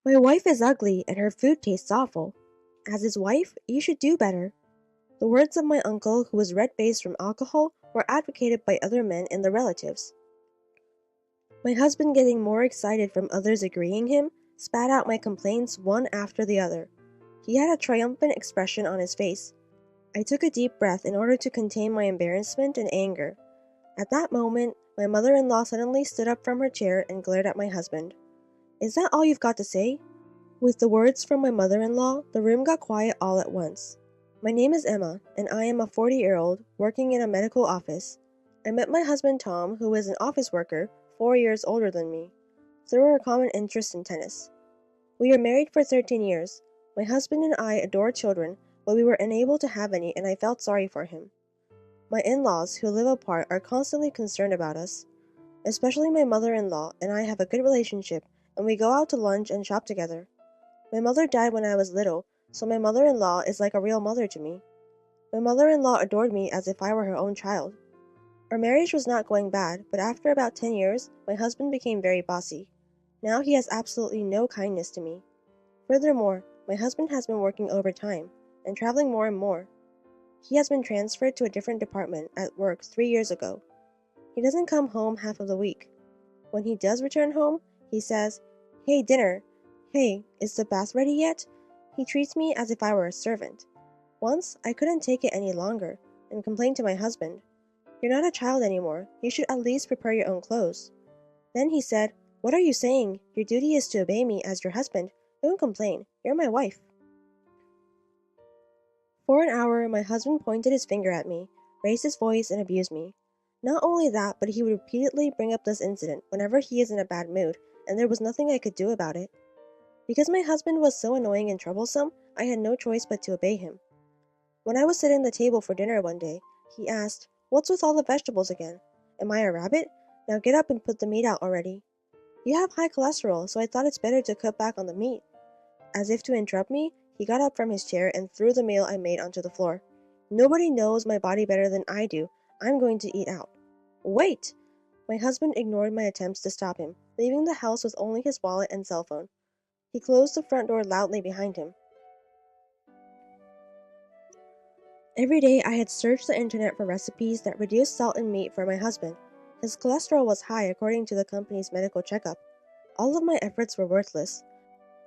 My wife is ugly and her food tastes awful. As his wife, you should do better. The words of my uncle, who was red-faced from alcohol, were advocated by other men and their relatives. My husband, getting more excited from others agreeing him, spat out my complaints one after the other. He had a triumphant expression on his face. I took a deep breath in order to contain my embarrassment and anger. At that moment, my mother-in-law suddenly stood up from her chair and glared at my husband. "Is that all you've got to say?" With the words from my mother-in-law, the room got quiet all at once. My name is Emma, and I am a 40-year-old working in a medical office. I met my husband Tom, who is an office worker, 4 years older than me, through our common interest in tennis. We are married for 13 years. My husband and I adore children, but we were unable to have any, and I felt sorry for him. My in-laws, who live apart, are constantly concerned about us. Especially my mother-in-law and I have a good relationship, and we go out to lunch and shop together. My mother died when I was little, so my mother-in-law is like a real mother to me. My mother-in-law adored me as if I were her own child. Our marriage was not going bad, but after about 10 years, my husband became very bossy. Now he has absolutely no kindness to me. Furthermore, my husband has been working overtime and traveling more and more. He has been transferred to a different department at work 3 years ago. He doesn't come home half of the week. When he does return home, he says, "Hey, dinner. Hey, is the bath ready yet?" He treats me as if I were a servant. Once, I couldn't take it any longer and complained to my husband. "You're not a child anymore. You should at least prepare your own clothes." Then he said, "What are you saying? Your duty is to obey me as your husband. Don't complain. You're my wife." For an hour, my husband pointed his finger at me, raised his voice, and abused me. Not only that, but he would repeatedly bring up this incident whenever he is in a bad mood, and there was nothing I could do about it. Because my husband was so annoying and troublesome, I had no choice but to obey him. When I was sitting at the table for dinner one day, he asked, "What's with all the vegetables again? Am I a rabbit? Now get up and put the meat out already." "You have high cholesterol, so I thought it's better to cut back on the meat." As if to interrupt me, he got up from his chair and threw the meal I made onto the floor. "Nobody knows my body better than I do. I'm going to eat out." "Wait!" My husband ignored my attempts to stop him, leaving the house with only his wallet and cell phone. He closed the front door loudly behind him. Every day I had searched the internet for recipes that reduced salt in meat for my husband. His cholesterol was high according to the company's medical checkup. All of my efforts were worthless.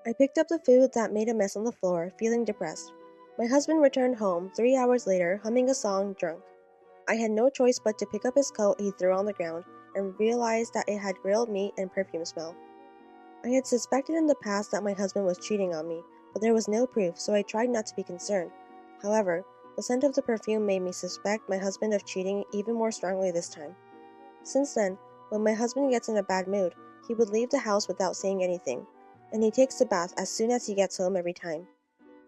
I picked up the food that made a mess on the floor, feeling depressed. My husband returned home 3 hours later, humming a song, drunk. I had no choice but to pick up his coat he threw on the ground and realized that it had grilled meat and perfume smell. I had suspected in the past that my husband was cheating on me, but there was no proof, so I tried not to be concerned. However, the scent of the perfume made me suspect my husband of cheating even more strongly this time. Since then, when my husband gets in a bad mood, he would leave the house without saying anything, and he takes a bath as soon as he gets home every time.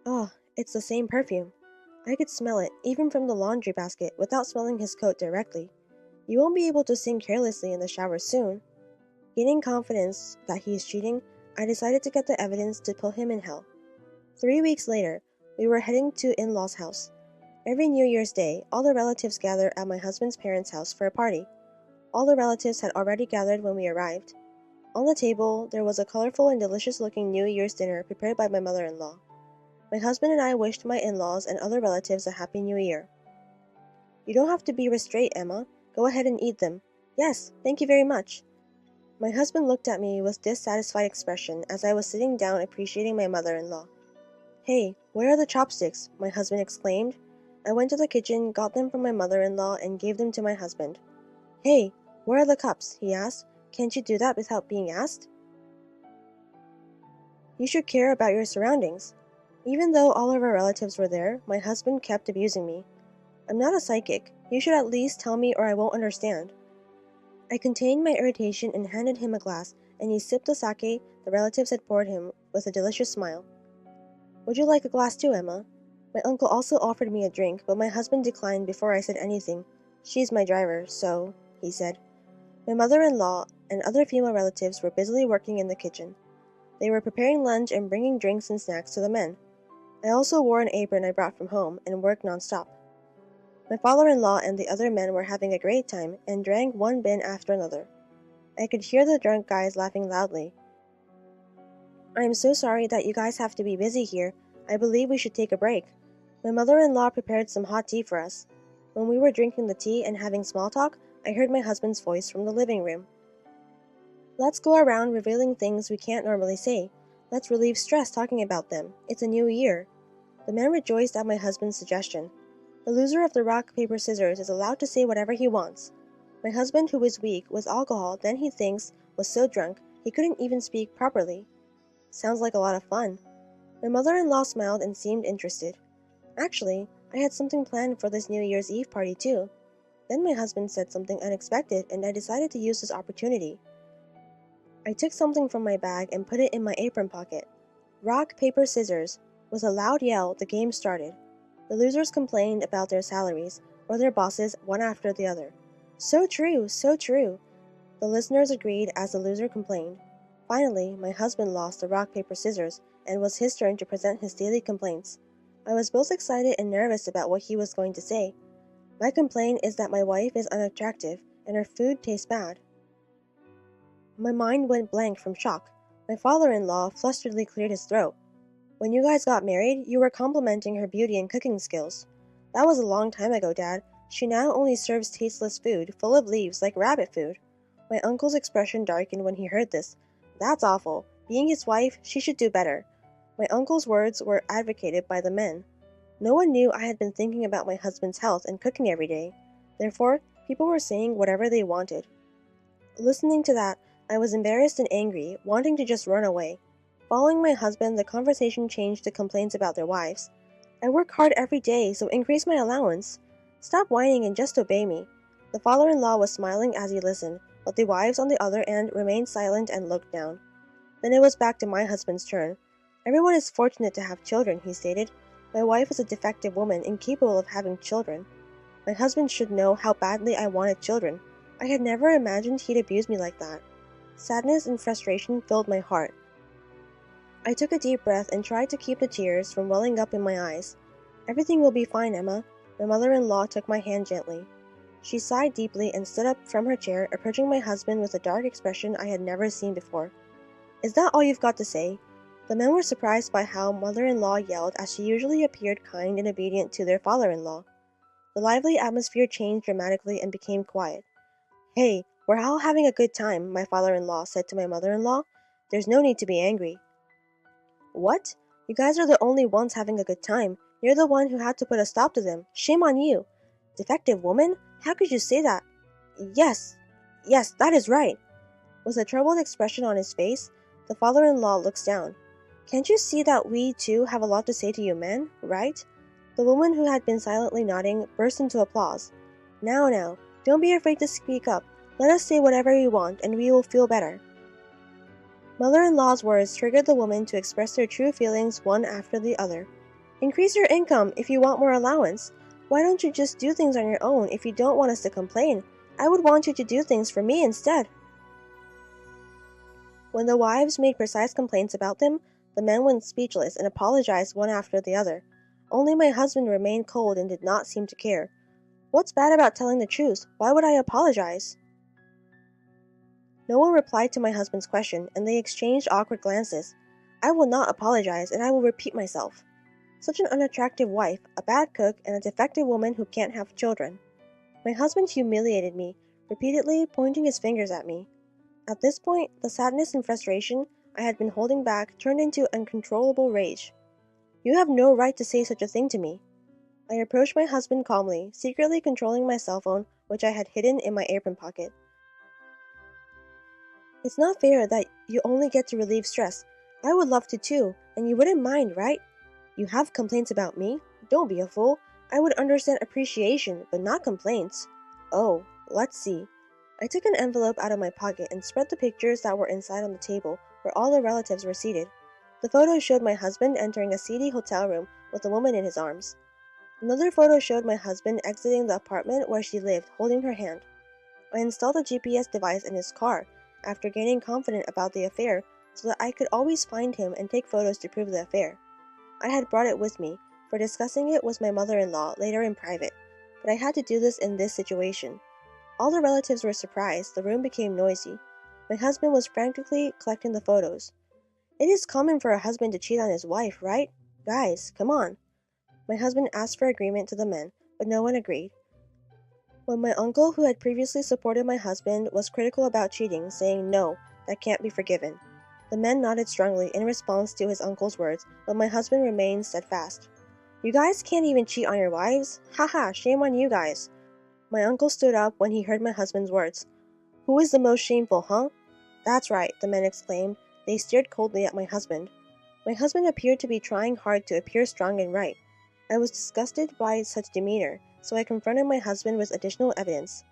Oh, it's the same perfume. I could smell it, even from the laundry basket, without smelling his coat directly. You won't be able to sing carelessly in the shower soon. Gaining confidence that he is cheating, I decided to get the evidence to put him in hell. 3 weeks later, we were heading to in-laws' house. Every New Year's Day, all the relatives gather at my husband's parents' house for a party. All the relatives had already gathered when we arrived. On the table, there was a colorful and delicious-looking New Year's dinner prepared by my mother-in-law. My husband and I wished my in-laws and other relatives a Happy New Year. "You don't have to be restrained, Emma. Go ahead and eat them." "Yes, thank you very much." My husband looked at me with dissatisfied expression as I was sitting down appreciating my mother-in-law. "Hey, where are the chopsticks?" my husband exclaimed. I went to the kitchen, got them from my mother-in-law, and gave them to my husband. "Hey, where are the cups?" he asked. "Can't you do that without being asked? You should care about your surroundings." Even though all of our relatives were there, my husband kept abusing me. "I'm not a psychic. You should at least tell me or I won't understand." I contained my irritation and handed him a glass, and he sipped the sake the relatives had poured him with a delicious smile. "Would you like a glass too, Emma?" My uncle also offered me a drink, but my husband declined before I said anything. "She's my driver, so," he said. My mother-in-law and other female relatives were busily working in the kitchen. They were preparing lunch and bringing drinks and snacks to the men. I also wore an apron I brought from home and worked non-stop. My father-in-law and the other men were having a great time and drank one bin after another. I could hear the drunk guys laughing loudly. I am so sorry that you guys have to be busy here. I believe we should take a break. My mother-in-law prepared some hot tea for us. When we were drinking the tea and having small talk, I heard my husband's voice from the living room. Let's go around revealing things we can't normally say. Let's relieve stress talking about them. It's a new year. The men rejoiced at my husband's suggestion. The loser of the rock, paper, scissors is allowed to say whatever he wants. My husband, who was weak with alcohol, then he thinks was so drunk he couldn't even speak properly. Sounds like a lot of fun. My mother-in-law smiled and seemed interested. Actually, I had something planned for this New Year's Eve party too. Then my husband said something unexpected and I decided to use this opportunity. I took something from my bag and put it in my apron pocket. Rock, paper, scissors. With a loud yell, the game started. The losers complained about their salaries, or their bosses, one after the other. So true, so true. The listeners agreed as the loser complained. Finally, my husband lost the rock, paper, scissors, and it was his turn to present his daily complaints. I was both excited and nervous about what he was going to say. My complaint is that my wife is unattractive, and her food tastes bad. My mind went blank from shock. My father-in-law flusteredly cleared his throat. When you guys got married, you were complimenting her beauty and cooking skills. That was a long time ago, Dad. She now only serves tasteless food, full of leaves like rabbit food. My uncle's expression darkened when he heard this. That's awful. Being his wife, she should do better. My uncle's words were advocated by the men. No one knew I had been thinking about my husband's health and cooking every day. Therefore, people were saying whatever they wanted. Listening to that, I was embarrassed and angry, wanting to just run away. Following my husband, the conversation changed to complaints about their wives. I work hard every day, so increase my allowance. Stop whining and just obey me. The father-in-law was smiling as he listened, but the wives on the other end remained silent and looked down. Then it was back to my husband's turn. Everyone is fortunate to have children, he stated. My wife is a defective woman, incapable of having children. My husband should know how badly I wanted children. I had never imagined he'd abuse me like that. Sadness and frustration filled my heart. I took a deep breath and tried to keep the tears from welling up in my eyes. Everything will be fine, Emma. My mother-in-law took my hand gently. She sighed deeply and stood up from her chair, approaching my husband with a dark expression I had never seen before. Is that all you've got to say? The men were surprised by how mother-in-law yelled, as she usually appeared kind and obedient to their father-in-law. The lively atmosphere changed dramatically and became quiet. Hey, we're all having a good time, my father-in-law said to my mother-in-law. There's no need to be angry. What? You guys are the only ones having a good time. You're the one who had to put a stop to them. Shame on you. Defective woman? How could you say that? Yes, that is right. With a troubled expression on his face, the father-in-law looks down. Can't you see that we, too, have a lot to say to you men, right? The woman who had been silently nodding burst into applause. Now, don't be afraid to speak up. Let us say whatever we want, and we will feel better. Mother-in-law's words triggered the women to express their true feelings one after the other. Increase your income if you want more allowance. Why don't you just do things on your own if you don't want us to complain? I would want you to do things for me instead. When the wives made precise complaints about them, the men went speechless and apologized one after the other. Only my husband remained cold and did not seem to care. What's bad about telling the truth? Why would I apologize? No one replied to my husband's question, and they exchanged awkward glances. I will not apologize, and I will repeat myself. Such an unattractive wife, a bad cook, and a defective woman who can't have children. My husband humiliated me, repeatedly pointing his fingers at me. At this point, the sadness and frustration I had been holding back turned into uncontrollable rage. You have no right to say such a thing to me. I approached my husband calmly, secretly controlling my cell phone, which I had hidden in my apron pocket. It's not fair that you only get to relieve stress. I would love to too, and you wouldn't mind, right? You have complaints about me? Don't be a fool. I would understand appreciation, but not complaints. Oh, let's see. I took an envelope out of my pocket and spread the pictures that were inside on the table where all the relatives were seated. The photo showed my husband entering a seedy hotel room with a woman in his arms. Another photo showed my husband exiting the apartment where she lived, holding her hand. I installed a GPS device in his car after gaining confidence about the affair so that I could always find him and take photos to prove the affair. I had brought it with me for discussing it with my mother-in-law later in private, but I had to do this in this situation. All the relatives were surprised. The room became noisy. My husband was frantically collecting the photos. It is common for a husband to cheat on his wife, right? Guys, come on. My husband asked for agreement to the men, but no one agreed. When my uncle, who had previously supported my husband, was critical about cheating, saying, "No, that can't be forgiven," the men nodded strongly in response to his uncle's words, but my husband remained steadfast. "You guys can't even cheat on your wives? Haha, shame on you guys." My uncle stood up when he heard my husband's words. "Who is the most shameful, huh?" "That's right," the men exclaimed. They stared coldly at my husband. My husband appeared to be trying hard to appear strong and right. I was disgusted by such demeanor, so I confronted my husband with additional evidence.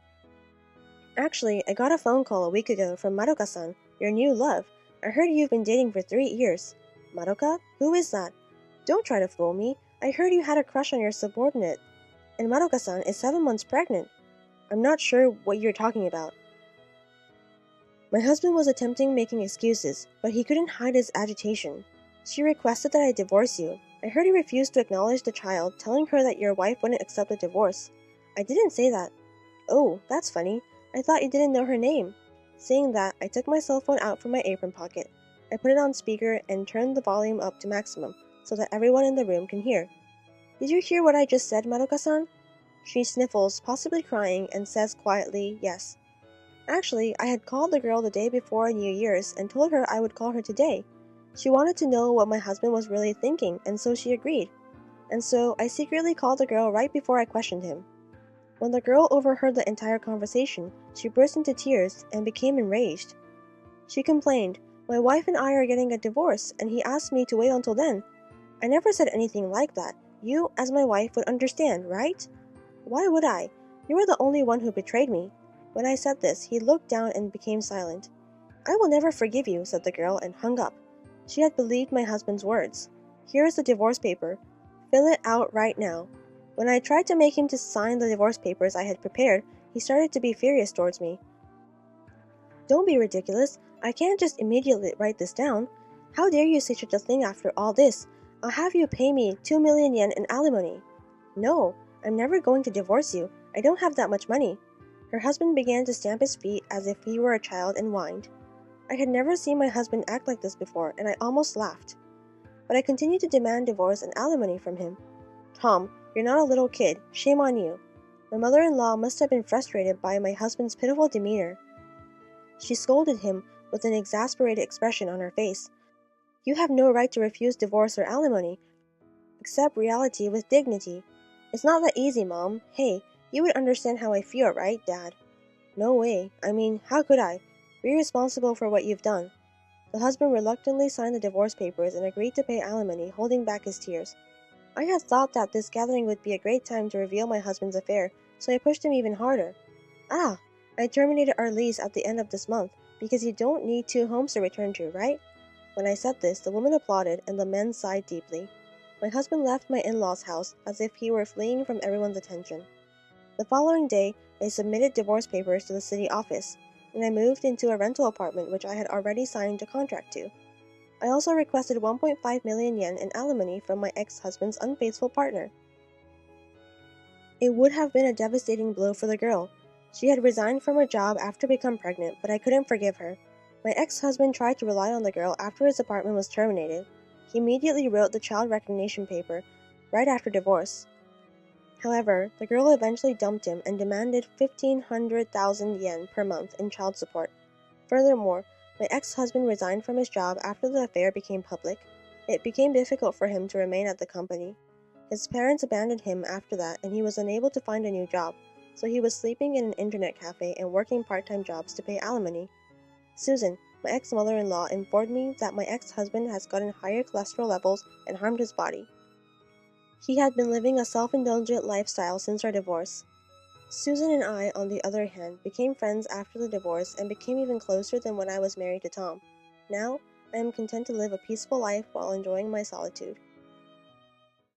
"Actually, I got a phone call a week ago from Madoka-san, your new love. I heard you've been dating for 3 years. Madoka? Who is that? Don't try to fool me. I heard you had a crush on your subordinate. And Madoka-san is 7 months pregnant. I'm not sure what you're talking about." My husband was attempting making excuses, but he couldn't hide his agitation. "She requested that I divorce you. I heard you refused to acknowledge the child, telling her that your wife wouldn't accept a divorce." "I didn't say that." "Oh, that's funny. I thought you didn't know her name." Saying that, I took my cell phone out from my apron pocket. I put it on speaker and turned the volume up to maximum, so that everyone in the room can hear. "Did you hear what I just said, Madoka-san?" She sniffles, possibly crying, and says quietly, "Yes." "Actually, I had called the girl the day before New Year's and told her I would call her today. She wanted to know what my husband was really thinking, and so she agreed. And so I secretly called the girl right before I questioned him." When the girl overheard the entire conversation, she burst into tears and became enraged. She complained, "My wife and I are getting a divorce, and he asked me to wait until then. I never said anything like that. You, as my wife, would understand, right?" "Why would I? You were the only one who betrayed me." When I said this, he looked down and became silent. "I will never forgive you," said the girl, and hung up. She had believed my husband's words. "Here is the divorce paper. Fill it out right now." When I tried to make him to sign the divorce papers I had prepared, he started to be furious towards me. "Don't be ridiculous. I can't just immediately write this down. How dare you say such a thing after all this? I'll have you pay me 2 million yen in alimony." "No, I'm never going to divorce you. I don't have that much money." Her husband began to stamp his feet as if he were a child and whined. I had never seen my husband act like this before, and I almost laughed. But I continued to demand divorce and alimony from him. "Tom, you're not a little kid. Shame on you." My mother-in-law must have been frustrated by my husband's pitiful demeanor. She scolded him with an exasperated expression on her face. "You have no right to refuse divorce or alimony. Accept reality with dignity. It's not that easy, Mom. Hey, you would understand how I feel, right, Dad?" "No way. I mean, how could I? Be responsible for what you've done." The husband reluctantly signed the divorce papers and agreed to pay alimony, holding back his tears. I had thought that this gathering would be a great time to reveal my husband's affair, so I pushed him even harder. "Ah, I terminated our lease at the end of this month, because you don't need 2 homes to return to, right?" When I said this, the woman applauded, and the men sighed deeply. My husband left my in-laws' house as if he were fleeing from everyone's attention. The following day, I submitted divorce papers to the city office, and I moved into a rental apartment which I had already signed a contract to. I also requested 1.5 million yen in alimony from my ex-husband's unfaithful partner. It would have been a devastating blow for the girl. She had resigned from her job after becoming pregnant, but I couldn't forgive her. My ex-husband tried to rely on the girl after his apartment was terminated. He immediately wrote the child recognition paper right after divorce. However, the girl eventually dumped him and demanded 1,500,000 yen per month in child support. Furthermore, my ex-husband resigned from his job after the affair became public. It became difficult for him to remain at the company. His parents abandoned him after that, and he was unable to find a new job, so he was sleeping in an internet cafe and working part-time jobs to pay alimony. Susan, my ex-mother-in-law, informed me that my ex-husband has gotten higher cholesterol levels and harmed his body. He had been living a self-indulgent lifestyle since our divorce. Susan and I, on the other hand, became friends after the divorce and became even closer than when I was married to Tom. Now, I am content to live a peaceful life while enjoying my solitude.